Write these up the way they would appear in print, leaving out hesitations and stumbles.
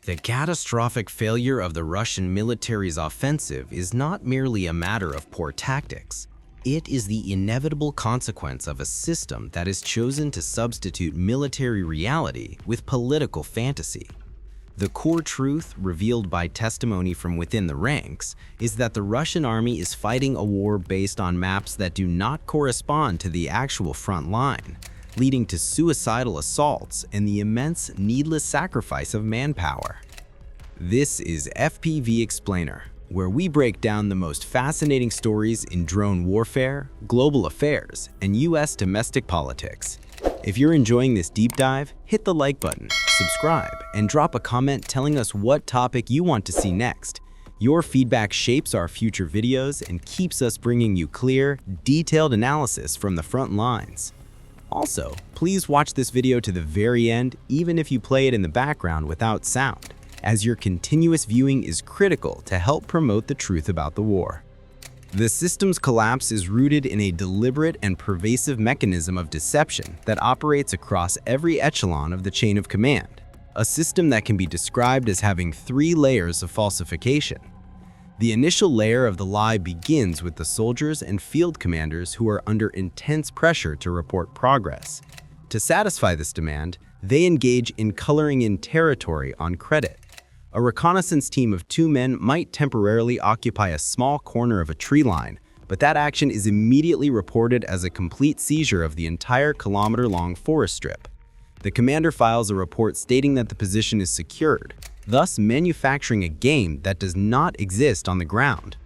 The catastrophic failure of the Russian military's offensive is not merely a matter of poor tactics. It is the inevitable consequence of a system that has chosen to substitute military reality with political fantasy. The core truth, revealed by testimony from within the ranks, is that the Russian army is fighting a war based on maps that do not correspond to the actual front line, leading to suicidal assaults and the immense, needless sacrifice of manpower. This is FPV Explainer, where we break down the most fascinating stories in drone warfare, global affairs, and US domestic politics. If you're enjoying this deep dive, hit the like button, subscribe, and drop a comment telling us what topic you want to see next. Your feedback shapes our future videos and keeps us bringing you clear, detailed analysis from the front lines. Also, please watch this video to the very end, even if you play it in the background without sound, as your continuous viewing is critical to help promote the truth about the war. The system's collapse is rooted in a deliberate and pervasive mechanism of deception that operates across every echelon of the chain of command, a system that can be described as having 3 layers of falsification. The initial layer of the lie begins with the soldiers and field commanders who are under intense pressure to report progress. To satisfy this demand, they engage in coloring in territory on credit. A reconnaissance team of 2 men might temporarily occupy a small corner of a tree line, but that action is immediately reported as a complete seizure of the entire kilometer-long forest strip. The commander files a report stating that the position is secured, thus manufacturing a game that does not exist on the ground.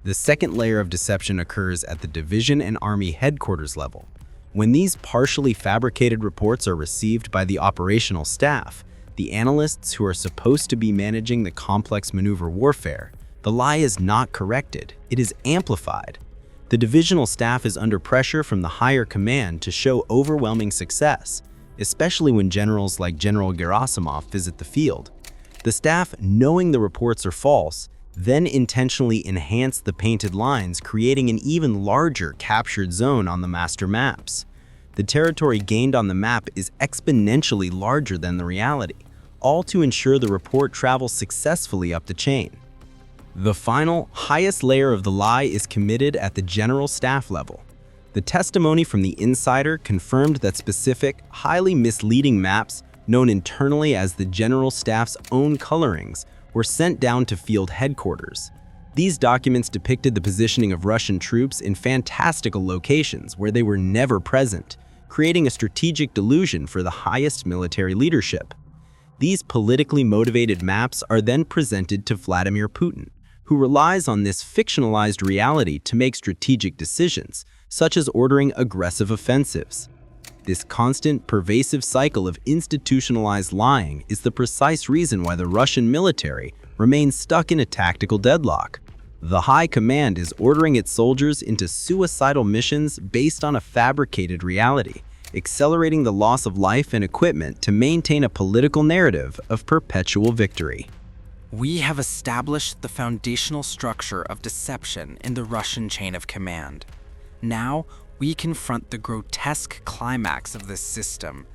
The second layer of deception occurs at the division and army headquarters level. When these partially fabricated reports are received by the operational staff, the analysts who are supposed to be managing the complex maneuver warfare, the lie is not corrected, it is amplified. The divisional staff is under pressure from the higher command to show overwhelming success, especially when generals like General Gerasimov visit the field. The staff, knowing the reports are false, then intentionally enhance the painted lines, creating an even larger captured zone on the master maps. The territory gained on the map is exponentially larger than the reality, all to ensure the report travels successfully up the chain. The final, highest layer of the lie is committed at the general staff level. The testimony from the insider confirmed that specific, highly misleading maps, known internally as the general staff's own colorings, were sent down to field headquarters. These documents depicted the positioning of Russian troops in fantastical locations where they were never present, creating a strategic delusion for the highest military leadership. These politically motivated maps are then presented to Vladimir Putin, who relies on this fictionalized reality to make strategic decisions, such as ordering aggressive offensives. This constant, pervasive cycle of institutionalized lying is the precise reason why the Russian military remains stuck in a tactical deadlock. The high command is ordering its soldiers into suicidal missions based on a fabricated reality, accelerating the loss of life and equipment to maintain a political narrative of perpetual victory. We have established the foundational structure of deception in the Russian chain of command. Now, we confront the grotesque climax of this system,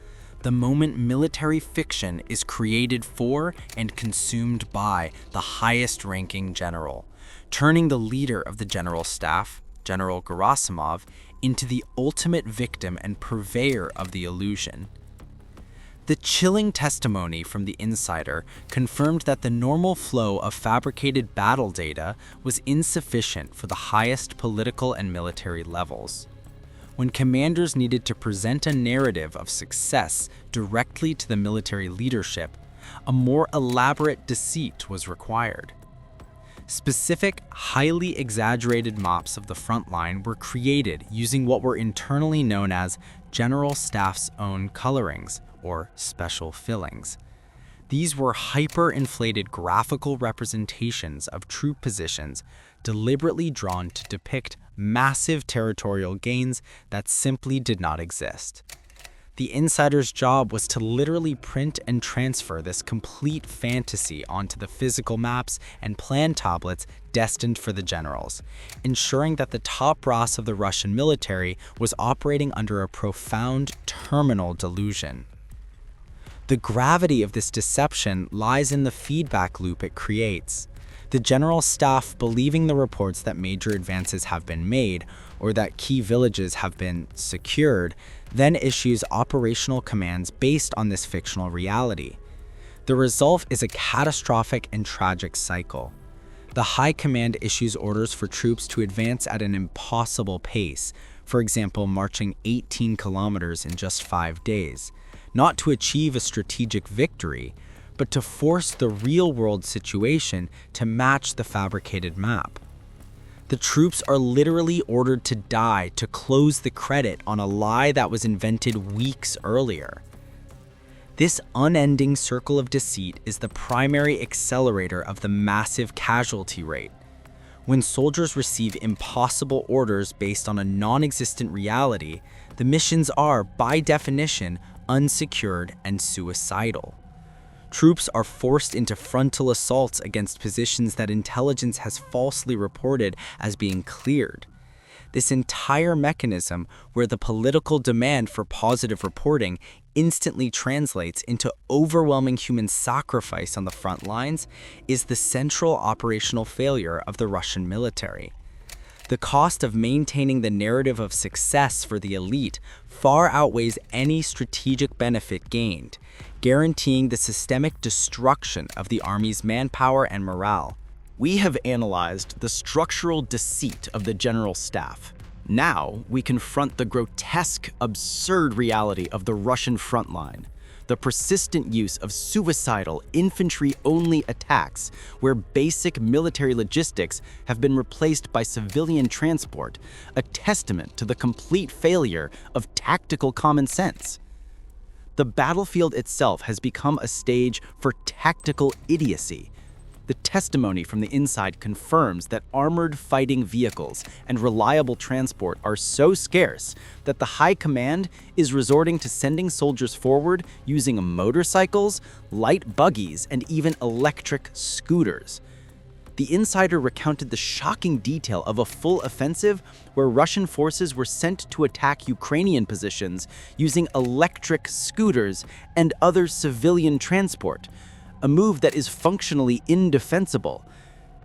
the moment military fiction is created for and consumed by the highest-ranking general, turning the leader of the general staff, General Gerasimov, into the ultimate victim and purveyor of the illusion. The chilling testimony from the insider confirmed that the normal flow of fabricated battle data was insufficient for the highest political and military levels. When commanders needed to present a narrative of success directly to the military leadership, a more elaborate deceit was required. Specific, highly exaggerated maps of the front line were created using what were internally known as General Staff's own colorings, or special fillings. These were hyper-inflated graphical representations of troop positions deliberately drawn to depict massive territorial gains that simply did not exist. The insider's job was to literally print and transfer this complete fantasy onto the physical maps and plan tablets destined for the generals, ensuring that the top brass of the Russian military was operating under a profound terminal delusion. The gravity of this deception lies in the feedback loop it creates. The general staff, believing the reports that major advances have been made or that key villages have been secured, then issues operational commands based on this fictional reality. The result is a catastrophic and tragic cycle. The High Command issues orders for troops to advance at an impossible pace, for example, marching 18 kilometers in just 5 days, not to achieve a strategic victory, but to force the real-world situation to match the fabricated map. The troops are literally ordered to die to close the credit on a lie that was invented weeks earlier. This unending circle of deceit is the primary accelerator of the massive casualty rate. When soldiers receive impossible orders based on a non-existent reality, the missions are, by definition, unsecured and suicidal. Troops are forced into frontal assaults against positions that intelligence has falsely reported as being cleared. This entire mechanism, where the political demand for positive reporting instantly translates into overwhelming human sacrifice on the front lines, is the central operational failure of the Russian military. The cost of maintaining the narrative of success for the elite far outweighs any strategic benefit gained, guaranteeing the systemic destruction of the army's manpower and morale. We have analyzed the structural deceit of the general staff. Now we confront the grotesque, absurd reality of the Russian front line. The persistent use of suicidal, infantry-only attacks where basic military logistics have been replaced by civilian transport, a testament to the complete failure of tactical common sense. The battlefield itself has become a stage for tactical idiocy. The testimony from the inside confirms that armored fighting vehicles and reliable transport are so scarce that the High Command is resorting to sending soldiers forward using motorcycles, light buggies, and even electric scooters. The insider recounted the shocking detail of a full offensive where Russian forces were sent to attack Ukrainian positions using electric scooters and other civilian transport, a move that is functionally indefensible.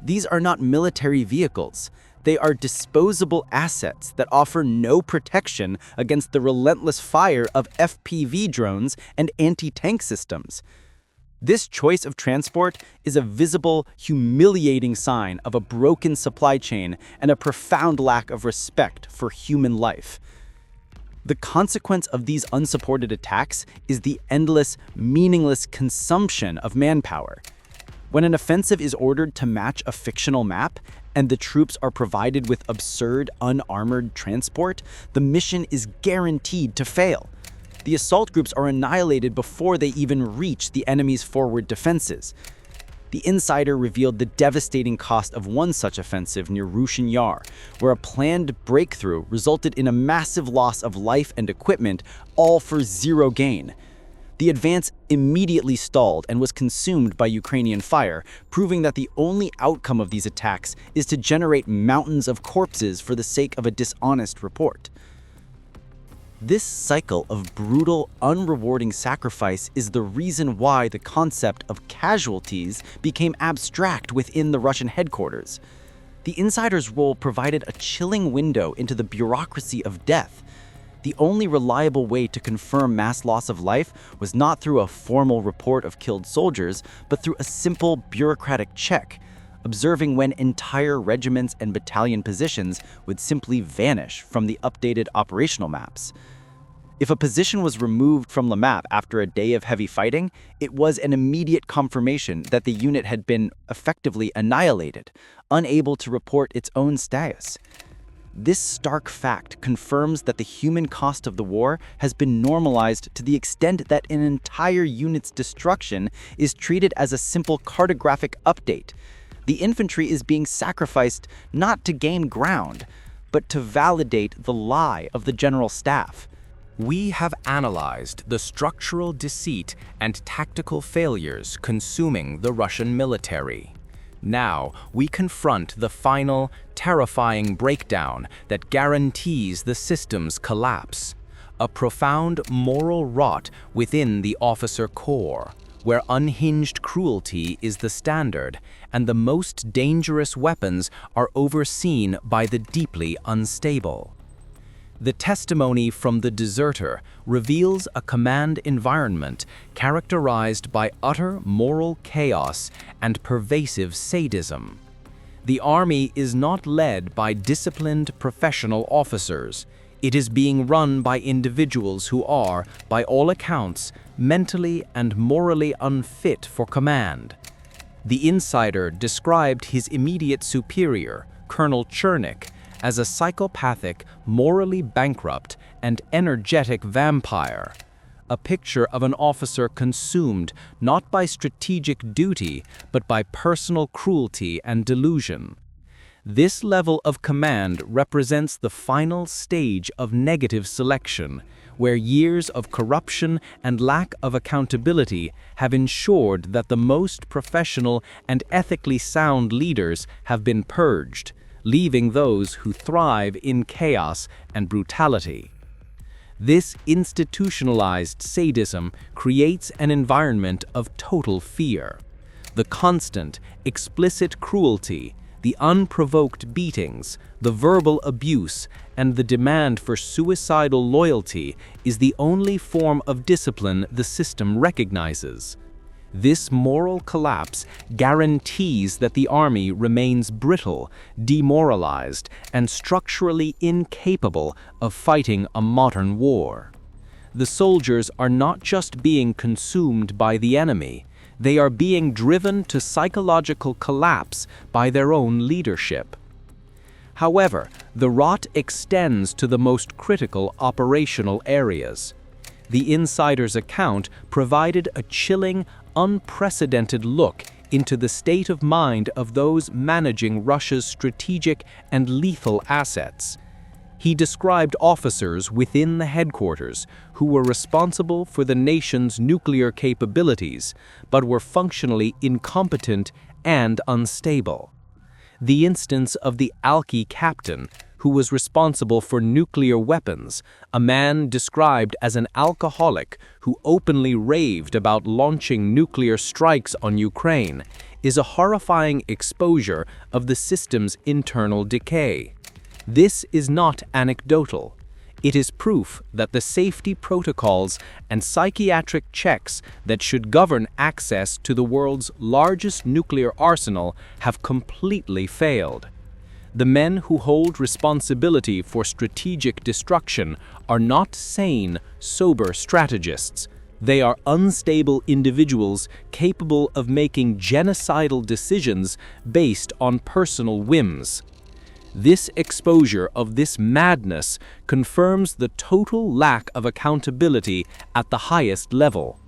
These are not military vehicles. They are disposable assets that offer no protection against the relentless fire of FPV drones and anti-tank systems. This choice of transport is a visible, humiliating sign of a broken supply chain and a profound lack of respect for human life. The consequence of these unsupported attacks is the endless, meaningless consumption of manpower. When an offensive is ordered to match a fictional map, and the troops are provided with absurd, unarmored transport, the mission is guaranteed to fail. The assault groups are annihilated before they even reach the enemy's forward defenses. The insider revealed the devastating cost of one such offensive near Rushin Yar, where a planned breakthrough resulted in a massive loss of life and equipment, all for zero gain. The advance immediately stalled and was consumed by Ukrainian fire, proving that the only outcome of these attacks is to generate mountains of corpses for the sake of a dishonest report. This cycle of brutal, unrewarding sacrifice is the reason why the concept of casualties became abstract within the Russian headquarters. The insider's role provided a chilling window into the bureaucracy of death. The only reliable way to confirm mass loss of life was not through a formal report of killed soldiers, but through a simple bureaucratic check, observing when entire regiments and battalion positions would simply vanish from the updated operational maps. If a position was removed from the map after a day of heavy fighting, it was an immediate confirmation that the unit had been effectively annihilated, unable to report its own status. This stark fact confirms that the human cost of the war has been normalized to the extent that an entire unit's destruction is treated as a simple cartographic update. The infantry is being sacrificed not to gain ground, but to validate the lie of the general staff. We have analyzed the structural deceit and tactical failures consuming the Russian military. Now we confront the final, terrifying breakdown that guarantees the system's collapse. a profound moral rot within the officer corps, where unhinged cruelty is the standard and the most dangerous weapons are overseen by the deeply unstable. The testimony from the deserter reveals a command environment characterized by utter moral chaos and pervasive sadism. The army is not led by disciplined professional officers. It is being run by individuals who are, by all accounts, mentally and morally unfit for command. The insider described his immediate superior, Colonel Chernick, as a psychopathic, morally bankrupt, and energetic vampire, a picture of an officer consumed not by strategic duty but by personal cruelty and delusion. This level of command represents the final stage of negative selection, where years of corruption and lack of accountability have ensured that the most professional and ethically sound leaders have been purged, leaving those who thrive in chaos and brutality. This institutionalized sadism creates an environment of total fear. The constant, explicit cruelty, the unprovoked beatings, the verbal abuse, and the demand for suicidal loyalty is the only form of discipline the system recognizes. This moral collapse guarantees that the army remains brittle, demoralized, and structurally incapable of fighting a modern war. The soldiers are not just being consumed by the enemy, they are being driven to psychological collapse by their own leadership. However, the rot extends to the most critical operational areas. The insider's account provided a chilling, unprecedented look into the state of mind of those managing Russia's strategic and lethal assets. He described officers within the headquarters who were responsible for the nation's nuclear capabilities, but were functionally incompetent and unstable. The instance of the Alki captain, who was responsible for nuclear weapons, a man described as an alcoholic who openly raved about launching nuclear strikes on Ukraine, is a horrifying exposure of the system's internal decay. This is not anecdotal. It is proof that the safety protocols and psychiatric checks that should govern access to the world's largest nuclear arsenal have completely failed. The men who hold responsibility for strategic destruction are not sane, sober strategists. They are unstable individuals capable of making genocidal decisions based on personal whims. This exposure of this madness confirms the total lack of accountability at the highest level.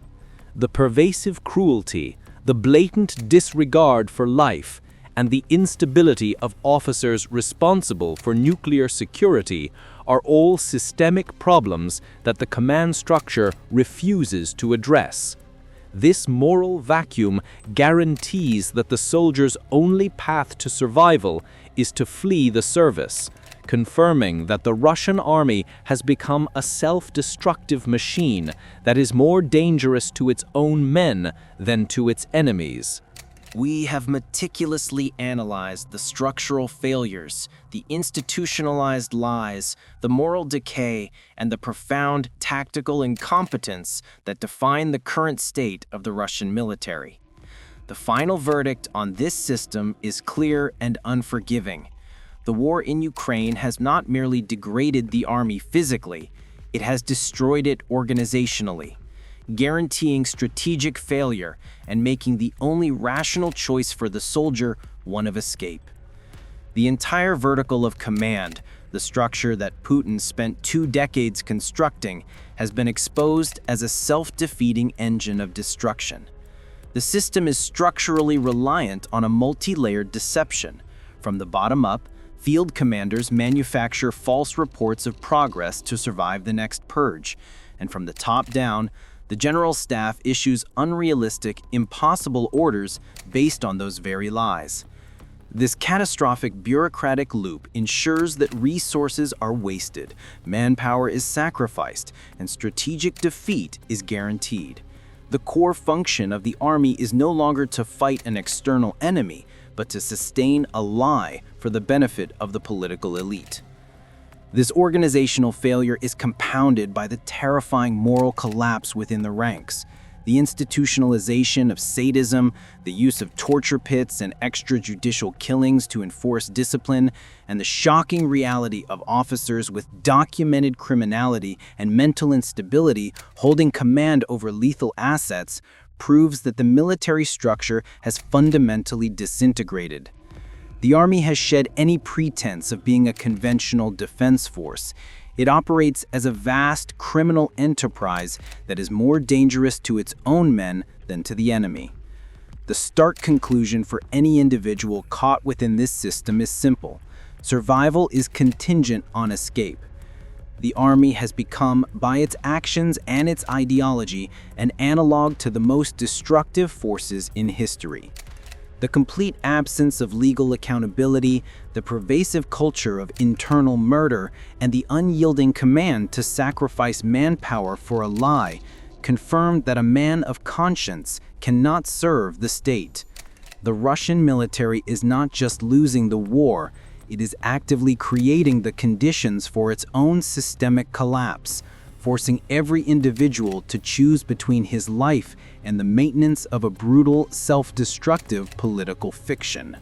The pervasive cruelty, the blatant disregard for life, and the instability of officers responsible for nuclear security are all systemic problems that the command structure refuses to address. This moral vacuum guarantees that the soldier's only path to survival is to flee the service, confirming that the Russian army has become a self-destructive machine that is more dangerous to its own men than to its enemies. We have meticulously analyzed the structural failures, the institutionalized lies, the moral decay, and the profound tactical incompetence that define the current state of the Russian military. The final verdict on this system is clear and unforgiving. The war in Ukraine has not merely degraded the army physically, it has destroyed it organizationally, guaranteeing strategic failure and making the only rational choice for the soldier one of escape. The entire vertical of command, the structure that Putin spent 2 decades constructing, has been exposed as a self-defeating engine of destruction. The system is structurally reliant on a multi-layered deception. From the bottom up, field commanders manufacture false reports of progress to survive the next purge, and from the top down, the general staff issues unrealistic, impossible orders based on those very lies. This catastrophic bureaucratic loop ensures that resources are wasted, manpower is sacrificed, and strategic defeat is guaranteed. The core function of the army is no longer to fight an external enemy, but to sustain a lie for the benefit of the political elite. This organizational failure is compounded by the terrifying moral collapse within the ranks. The institutionalization of sadism, the use of torture pits and extrajudicial killings to enforce discipline, and the shocking reality of officers with documented criminality and mental instability holding command over lethal assets proves that the military structure has fundamentally disintegrated. The Army has shed any pretense of being a conventional defense force. It operates as a vast criminal enterprise that is more dangerous to its own men than to the enemy. The stark conclusion for any individual caught within this system is simple. Survival is contingent on escape. The Army has become, by its actions and its ideology, an analog to the most destructive forces in history. The complete absence of legal accountability, the pervasive culture of internal murder, and the unyielding command to sacrifice manpower for a lie confirmed that a man of conscience cannot serve the state. The Russian military is not just losing the war, it is actively creating the conditions for its own systemic collapse, forcing every individual to choose between his life and the maintenance of a brutal, self-destructive political fiction.